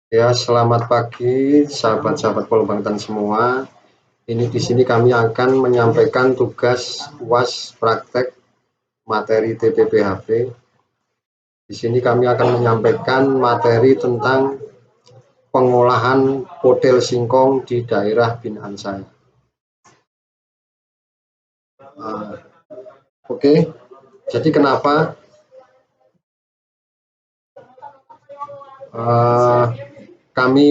Ya, selamat pagi sahabat-sahabat Polbangtan semua. Ini di sini kami akan menyampaikan tugas UAS praktek materi TPPHP. Di sini kami akan menyampaikan materi tentang pengolahan podel singkong di daerah binaan saya. Oke, jadi kenapa uh, kami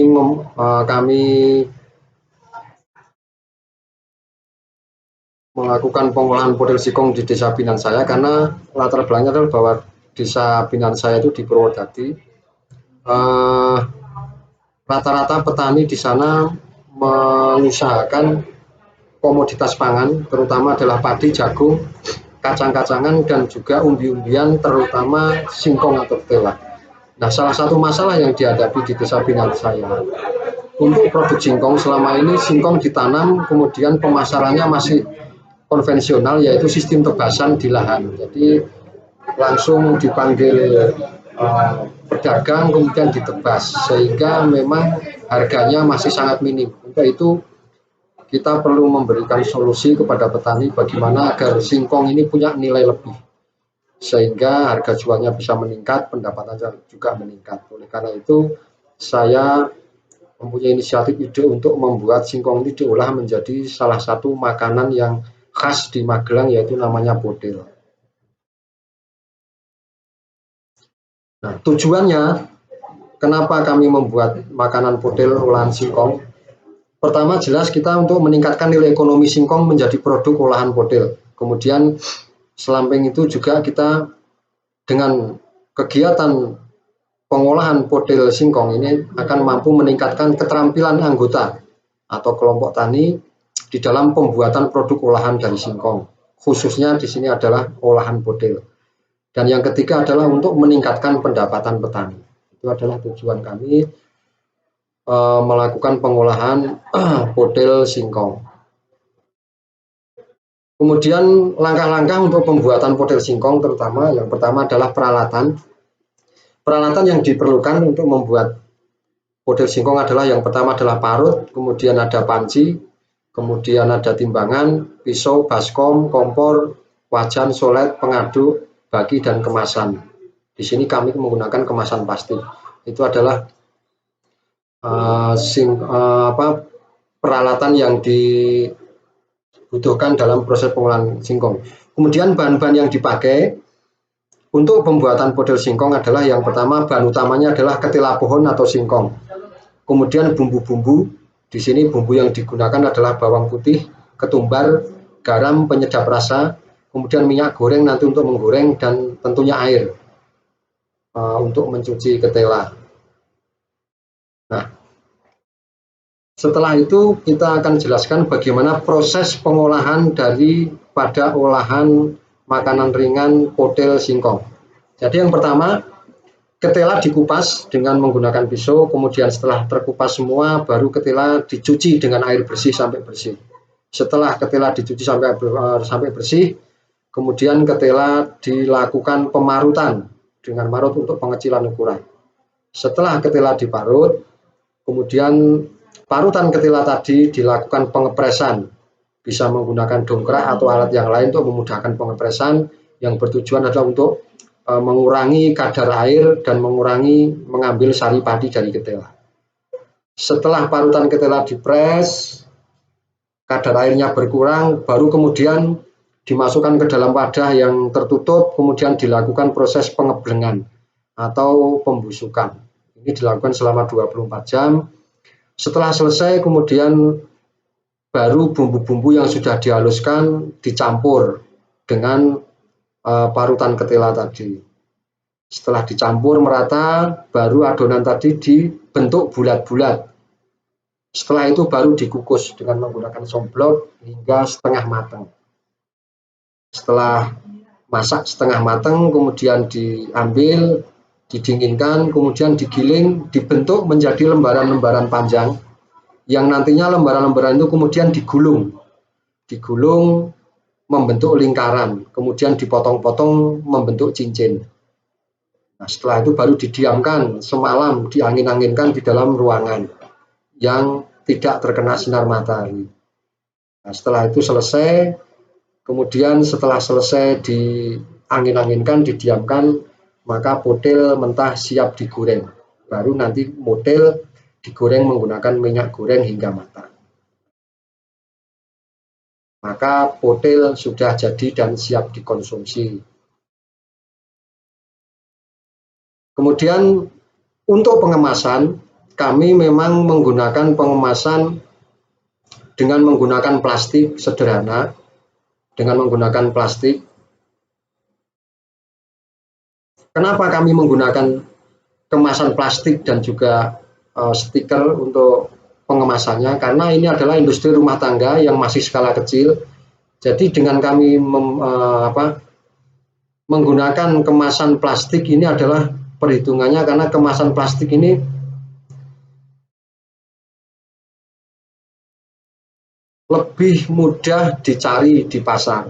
melakukan pengolahan podel singkong di desa binaan saya, karena latar belakangnya adalah bahwa desa binaan saya itu di Purwodadi. Uh, Rata-rata petani di sana mengusahakan komoditas pangan, terutama adalah padi, jagung, kacang-kacangan, dan juga umbi-umbian, terutama singkong atau ketela. Nah, salah satu masalah yang dihadapi di desa binaan saya, untuk produk singkong selama ini singkong ditanam, kemudian pemasarannya masih konvensional, yaitu sistem tebasan di lahan. Jadi langsung dipanggil pedagang kemudian ditebas, sehingga memang harganya masih sangat minim. Untuk itu kita perlu memberikan solusi kepada petani bagaimana agar singkong ini punya nilai lebih, sehingga harga jualnya bisa meningkat, pendapatan juga meningkat. Oleh karena itu saya mempunyai inisiatif ide untuk membuat singkong ini diolah menjadi salah satu makanan yang khas di Magelang, yaitu namanya podel. Nah, tujuannya kenapa kami membuat makanan podel olahan singkong? Pertama, jelas kita untuk meningkatkan nilai ekonomi singkong menjadi produk olahan podel. Kemudian selamping itu juga kita dengan kegiatan pengolahan podel singkong ini akan mampu meningkatkan keterampilan anggota atau kelompok tani di dalam pembuatan produk olahan dari singkong. Khususnya di sini adalah olahan podel. Dan yang ketiga adalah untuk meningkatkan pendapatan petani. Itu adalah tujuan kami melakukan pengolahan podel singkong. Kemudian langkah-langkah untuk pembuatan podel singkong, terutama yang pertama adalah peralatan. Peralatan yang diperlukan untuk membuat podel singkong adalah yang pertama adalah parut, kemudian ada panci, kemudian ada timbangan, pisau, baskom, kompor, wajan, solet, pengaduk, bagi, dan kemasan. Di sini kami menggunakan kemasan plastik. Itu adalah peralatan yang dibutuhkan dalam proses pengolahan singkong. Kemudian bahan-bahan yang dipakai untuk pembuatan podel singkong adalah yang pertama, bahan utamanya adalah ketela pohon atau singkong. Kemudian bumbu-bumbu, di sini bumbu yang digunakan adalah bawang putih, ketumbar, garam, penyedap rasa, kemudian minyak goreng nanti untuk menggoreng, dan tentunya air untuk mencuci ketela. Nah, setelah itu kita akan jelaskan bagaimana proses pengolahan daripada olahan makanan ringan podel singkong. Jadi yang pertama, ketela dikupas dengan menggunakan pisau, kemudian setelah terkupas semua, baru ketela dicuci dengan air bersih sampai bersih. Setelah ketela dicuci sampai bersih, kemudian ketela dilakukan pemarutan dengan marut untuk pengecilan ukuran. Setelah ketela diparut, kemudian parutan ketela tadi dilakukan pengepresan, bisa menggunakan dongkrak atau alat yang lain untuk memudahkan pengepresan, yang bertujuan adalah untuk mengurangi kadar air dan mengambil sari padi dari ketela. Setelah parutan ketela dipres, kadar airnya berkurang, baru kemudian dimasukkan ke dalam wadah yang tertutup, kemudian dilakukan proses pengeblengan atau pembusukan. Ini dilakukan selama 24 jam. Setelah selesai, kemudian baru bumbu-bumbu yang sudah dihaluskan dicampur dengan parutan ketela tadi. Setelah dicampur merata, baru adonan tadi dibentuk bulat-bulat. Setelah itu baru dikukus dengan menggunakan somblok hingga setengah matang. Setelah masak setengah matang, kemudian diambil, didinginkan, kemudian digiling, dibentuk menjadi lembaran-lembaran panjang, yang nantinya lembaran-lembaran itu kemudian digulung membentuk lingkaran, kemudian dipotong-potong membentuk cincin. Nah, setelah itu baru didiamkan semalam, diangin-anginkan di dalam ruangan yang tidak terkena sinar matahari. Nah, setelah itu selesai, kemudian setelah selesai diangin-anginkan, didiamkan, maka model mentah siap digoreng. Baru nanti model digoreng menggunakan minyak goreng hingga matang. Maka model sudah jadi dan siap dikonsumsi. Kemudian untuk pengemasan, kami memang menggunakan pengemasan dengan menggunakan plastik sederhana, dengan menggunakan plastik. Kenapa kami menggunakan kemasan plastik dan juga stiker untuk pengemasannya? Karena ini adalah industri rumah tangga yang masih skala kecil. Jadi dengan kami menggunakan kemasan plastik ini adalah perhitungannya, karena kemasan plastik ini lebih mudah dicari di pasar.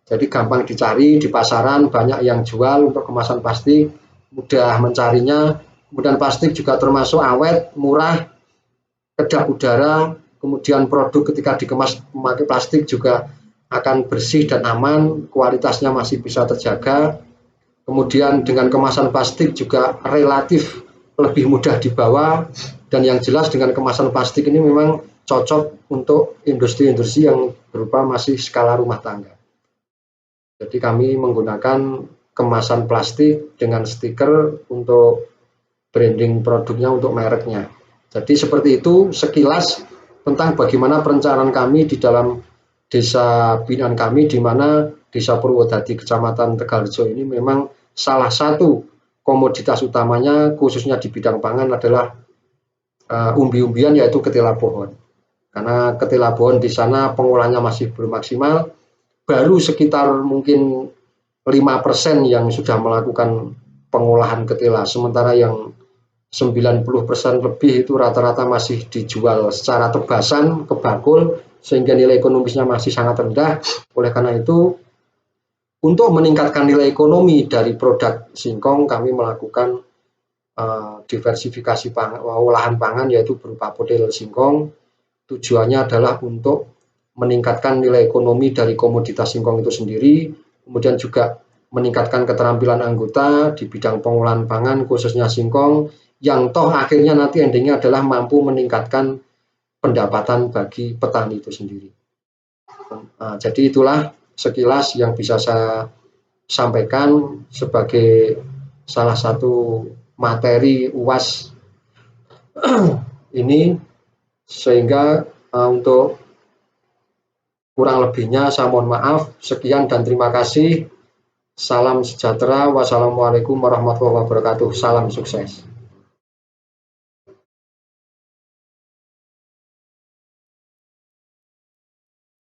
Jadi gampang dicari di pasaran, banyak yang jual untuk kemasan plastik, mudah mencarinya. Kemudian plastik juga termasuk awet, murah, kedap udara. Kemudian produk ketika dikemas memakai plastik juga akan bersih dan aman, kualitasnya masih bisa terjaga. Kemudian dengan kemasan plastik juga relatif lebih mudah dibawa, dan yang jelas dengan kemasan plastik ini memang cocok untuk industri-industri yang berupa masih skala rumah tangga. Jadi kami menggunakan kemasan plastik dengan stiker untuk branding produknya, untuk mereknya. Jadi seperti itu sekilas tentang bagaimana perencanaan kami di dalam desa binaan kami, di mana Desa Purwodadi Kecamatan Tegalrejo ini memang salah satu komoditas utamanya khususnya di bidang pangan adalah umbi-umbian, yaitu ketela pohon. Karena ketela pohon di sana pengolahannya masih belum maksimal, baru sekitar mungkin 5% yang sudah melakukan pengolahan ketela, sementara yang 90% lebih itu rata-rata masih dijual secara tebasan ke bakul, sehingga nilai ekonomisnya masih sangat rendah. Oleh karena itu, untuk meningkatkan nilai ekonomi dari produk singkong, kami melakukan diversifikasi olahan pangan, yaitu berupa model singkong. Tujuannya adalah untuk meningkatkan nilai ekonomi dari komoditas singkong itu sendiri, kemudian juga meningkatkan keterampilan anggota di bidang pengolahan pangan khususnya singkong, yang toh akhirnya nanti endingnya adalah mampu meningkatkan pendapatan bagi petani itu sendiri. Nah, jadi itulah sekilas yang bisa saya sampaikan sebagai salah satu materi UAS ini, sehingga untuk kurang lebihnya saya mohon maaf. Sekian dan terima kasih. Salam sejahtera. Wassalamualaikum warahmatullahi wabarakatuh. Salam sukses.